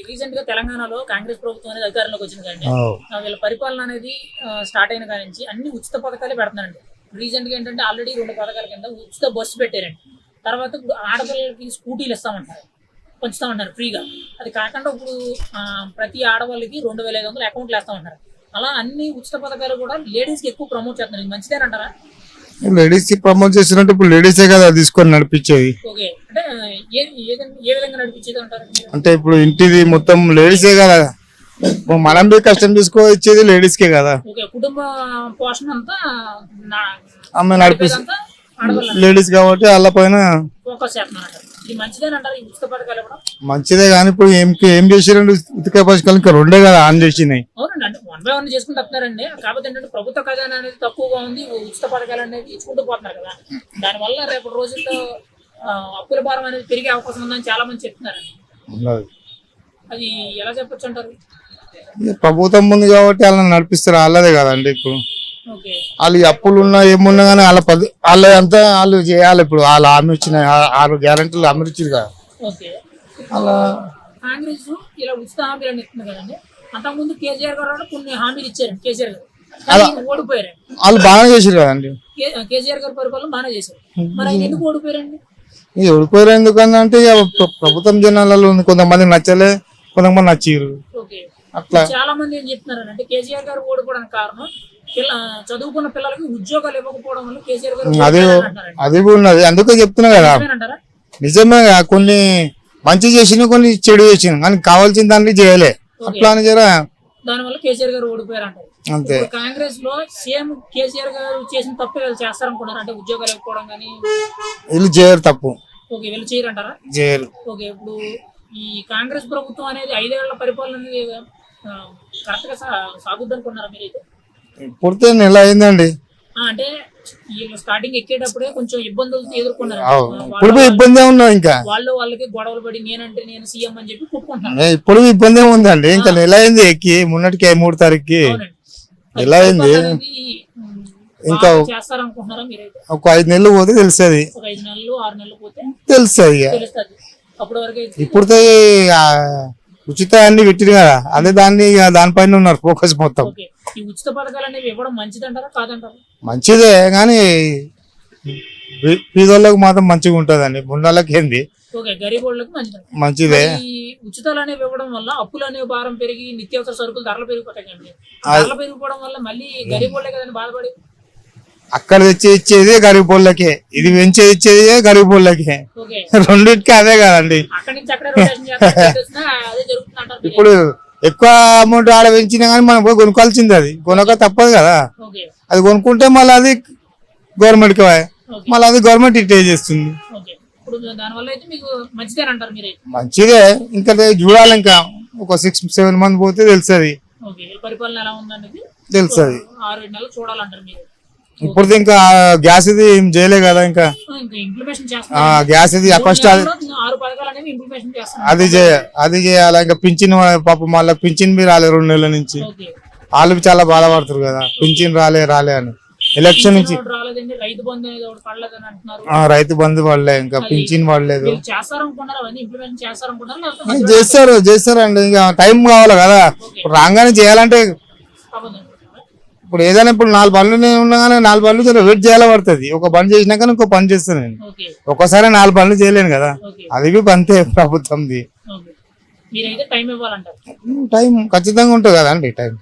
Recent గా తెలంగాణలో కాంగ్రెస్ ప్రభుత్వం అనేది అధికారంలోకి వచ్చింది కానీ వీళ్ళ పరిపాలన అనేది స్టార్ట్ అయిన కాడి నుంచి అన్ని ఉచిత పథకాలే పెడుతున్నారండి. రీసెంట్ గా ఏంటంటే ఆల్రెడీ 2 పథకాల కింద ఉచిత బస్సు పెట్టారండి. తర్వాత ఇప్పుడు ఆడపిల్లలకి స్కూటీలు ఇస్తామంటారు, పంచుతామంటారు ఫ్రీగా. అది కాకుండా ఇప్పుడు ప్రతి ఆడవాళ్ళకి 2500 అకౌంట్లు వేస్తామంటారు. అలా అన్ని ఉచిత పథకాలు కూడా లేడీస్ కి ఎక్కువ ప్రమోట్ చేస్తున్నారు. ఇది మంచిదేనంటారా? లేడీస్ కి ప్రమోట్ చేసినట్టు ఇప్పుడు లేడీసే కదా తీసుకొని నడిపించేది. ఓకే, అంటే ఏ విధంగా నడిపించేది అంటారు? అంటే ఇప్పుడు ఇంటిది మొత్తం లేడీసే కదా, మనం బి కష్టం తీసుకోవచ్చేది లేడీస్ కే కదా. ఓకే, కుటుంబ పోషణ అంతా ఆమె నడిపిస్తుంది లేడీస్ కాబట్టి వాళ్ళ పైన ఫోకస్ చేస్తున్నారు. ఇది మంచిదేనంటారు ఈ ఉచిత పథకాలు కూడా? మంచిదే కానీ ఇప్పుడు ఏం చేసిరండి ఉచిత పథకాలు ఇంకా 2 కదా ఆన్ చేసినాయి. అవునండి, అంటే 1 by 1 చేసుకుంటూ వస్తున్నారండి. కాకపోతే ఏంటంటే ప్రభుత్వ ఖజానా అనేది తక్కువగా ఉంది, ఉచిత పథకాలు అనేది ఇచ్చుకుంటూ పోతున్నారు కదా. దానివల్ల రేపు రోజుల్లో అప్పుల భారం అనేది పెరిగే అవకాశం ఉందని చాలా మంది చెప్తున్నారండి. అది ఎలా చెప్పొచ్చు అంటారు? ప్రభుత్వం ఉంది కాబట్టి వాళ్ళని నడిపిస్తారు, వాళ్ళదే కదండి. ఇప్పుడు వాళ్ళు అప్పులు ఉన్నా ఏమున్నా కానీ వాళ్ళంతా వాళ్ళు చేయాలి. ఇప్పుడు వాళ్ళు హామీ ఇచ్చిన 6 గ్యారెంటీలు హామీ ఇచ్చారు కదా. అలా కాంగ్రెస్ ఇలా ఉచిత హామీలు అని ఇస్తుంది కదండి. అంతకుముందు కేసీఆర్ గారు కొన్ని హామీలు ఇచ్చారు, కేసీఆర్ గారు ఓడిపోయారు. వాళ్ళు బాగా చేశారు కదండి. కేసీఆర్ గారి పరిపాలన బాగానే చేశారు, మరి ఆయన ఎందుకు ఓడిపోయారండి? ఓడిపోయారు ఎందుకంటే ప్రభుత్వం జనాలలో ఉంది, కొంతమంది నచ్చలే, కొంతమంది నచ్చిరు. అట్లా చాలా మంది ఏం చెప్తున్నారు అంటే కేసీఆర్ గారు ఓడిపోవడానికి కారణం చదువుకున్న పిల్లలకి ఉద్యోగాలు ఇవ్వకపోవడం వల్ల కేసీఆర్ గారు అది ఉన్నది. అందుకే చెప్తున్నా కదా, నిజమే. కొన్ని మంచి చేసిన కొన్ని చెడు చేసిన కానీ కావాల్సిన దాన్ని చేయలే. అట్లా అని జరా దానివల్ల కేసీఆర్ గారు ఓడిపోయారు అంటారు. అంతే. కాంగ్రెస్ లో సేమ్ కేసీఆర్ గారు చేసిన తప్పు వీళ్ళు చేస్తారనుకున్నారు, అంటే ఉద్యోగాలు ఇవ్వకపోవడం కానీ. వీళ్ళు చేయరు తప్పు. ఓకే, వీళ్ళు చేయరంటారా? చేయరు. ఓకే, ఇప్పుడు ఈ కాంగ్రెస్ ప్రభుత్వం అనేది 5 ఏళ్ల పరిపాలన అనేది కరెక్ట్ గా సాగుద్ది అనుకున్నారా మీరైతే? పుడితే నెల అయిందండి. అంటే వీళ్ళు స్టార్టింగ్ ఎక్కేటప్పుడే కొంచెం ఇబ్బందులు ఎదుర్కొన్నారు. ఇప్పుడు ఇబ్బంది ఉన్నా, ఇంకా వాళ్ళకి గొడవలు పడి నేను సీఎం అని చెప్పి కొట్టుకుంటున్నారు. ఇప్పుడు ఇబ్బంది ఉందండి. ఇంకా నెల అయింది ఎక్కి, మొన్నటికి 3 తారీఖుకి నెల అయింది. ఇంకా చేస్తారనుకుంటున్నారా మీరైతే? ఒక 5 నెలలు పోతే తెలుస్తుంది. 5 నెలలు 6 నెలలు పోతే తెలుస్తుంది. అప్పటి వరకు ఇప్పుడు ఉచిత అన్ని పెట్టిరు కదా, అదే దానిపైన ఉన్నారు ఫోకస్ మొత్తం. ఈ ఉచిత పథకాలు అనేవి ఇవ్వడం మంచిదంటారా కాదంటారా? మంచిదే కానీ పేదోళ్ళకి మాత్రం మంచిగా ఉంటదండి, మున్నోళ్ళకి ఏంది. గరీబ్ వాళ్ళకి మంచిదే. ఉచితాలు అనేవి ఇవ్వడం వల్ల అప్పులు అనే భారం పెరిగి నిత్యావసర సరుకులు ధరలు పెరిగిపోతాయి. ధరలు పెరిగిపోవడం వల్ల మళ్ళీ గరీబ్ వాళ్ళే కదండి బాధపడి. అక్కడ తెచ్చి ఇచ్చేది గరీబ్ వాళ్ళకే, ఇది పెంచేది ఇచ్చేది గరీబ్ వాళ్ళకే, రెండింటికి అదే కదండి. ఇప్పుడు ఎక్కువ అమౌంట్ ఆడ పెంచినా కానీ మనం పోయి కొనుక్కోవాల్సింది, అది కొనక తప్పదు కదా. అది కొనుక్కుంటే మళ్ళీ అది గవర్నమెంట్ కి, మళ్ళీ అది గవర్నమెంట్ ఇట్టే చేస్తుంది. మంచిదే. ఇంకా చూడాలి, ఇంకా ఒక 6-7 మంది పోతే తెలుస్తుంది. తెలుస్తుంది. ఇప్పుడు ఇంకా గ్యాస్ ఇది ఏం చేయలే కదా, ఇంకా గ్యాస్ ఇది ఫస్ట్ అది చేయాలి. ఇంకా పింఛన్ పాపం మళ్ళీ పింఛన్ బి రాలే 2 నెలల నుంచి. వాళ్ళు చాలా బాధపడుతారు కదా, పింఛన్ రాలే అని. ఎలక్షన్ నుంచి రైతు బంధు పడలే, ఇంకా పింఛన్ పడలేదు. చేస్తారండి, ఇంకా టైం కావాలి కదా. రాగానే చేయాలంటే ఇప్పుడు ఏదైనా ఇప్పుడు 4 బండ్లు ఉన్నా కానీ 4 బండ్లు వెయిట్ చేయాలి పడుతుంది. ఒక బండ్ చేసినాక ఇంకో పని చేస్తాను నేను. ఒక్కసారి 4 బండ్లు చేయలేను కదా, అది అంతే ప్రభుత్వంది. టైం ఖచ్చితంగా ఉంటుంది కదా అండి. టైం